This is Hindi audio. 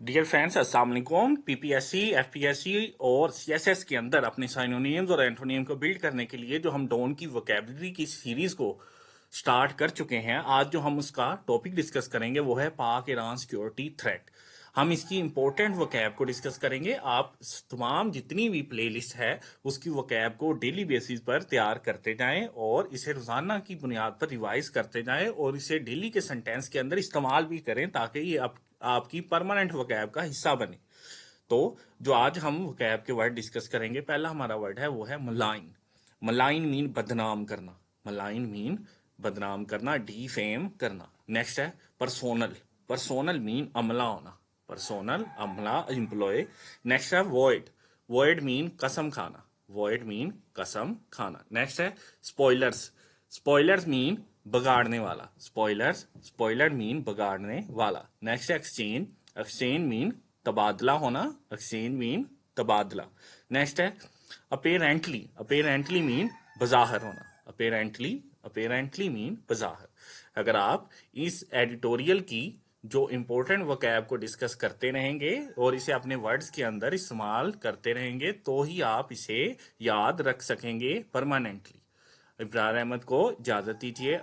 डियर फ्रेंड्स, अस्सलाम वालेकुम। पीपीएससी, एफपीएससी और सीएसएस के अंदर अपने साइनोनियम्स और एंटोनियम को बिल्ड करने के लिए जो हम डॉन की वोकैबुलरी की सीरीज को स्टार्ट कर चुके हैं, आज जो हम उसका टॉपिक डिस्कस करेंगे वो है पाक ईरान सिक्योरिटी थ्रेट। हम इसकी इंपॉर्टेंट वोकैब को डिस्कस करेंगे। आप तमाम जितनी भी प्लेलिस्ट है उसकी वोकैब को डेली बेसिस पर तैयार करते जाएं और इसे रोजाना की बुनियाद पर रिवाइज करते जाएं और इसे डेली के सेंटेंस के अंदर इस्तेमाल भी करें ताकि ये आपकी परमानेंट वोकैब का हिस्सा बने। तो जो आज हम वोकैब के वर्ड डिस्कस करेंगे, पहला हमारा वर्ड है वो है मलाइन। मलाइन मीन बदनाम करना। मलाइन मीन बदनाम करना, डिफेम करना। नेक्स्ट है पर्सोनल। पर्सोनल मीन अमला होना। पर्सोनल, अमला, एम्प्लॉय। नेक्स्ट है वॉइड। वॉइड मीन कसम खाना। वॉइड मीन कसम खाना। नेक्स्ट है स्पॉयलर्स। स्पॉयलर्स मीन बगाड़ने वाला। स्पॉयलर्स, स्पॉयलर मीन बगाड़ने वाला। नेक्स्ट है एक्सचेंज। एक्सचेंज मीन तबादला होना। एक्सचेंज मीन तबादला। नेक्स्ट है अपेरेंटली। अपेरेंटली मीन बजाहर होना। अपेरेंटली, अपेरेंटली मीन बजाहर। अगर आप इस एडिटोरियल की जो इंपॉर्टेंट वोकैब को डिस्कस करते रहेंगे और इसे अपने वर्ड्स के अंदर इस्तेमाल करते रहेंगे तो ही आप इसे याद रख सकेंगे परमानेंटली। इब्रार अहमद को इजाजत दीजिए।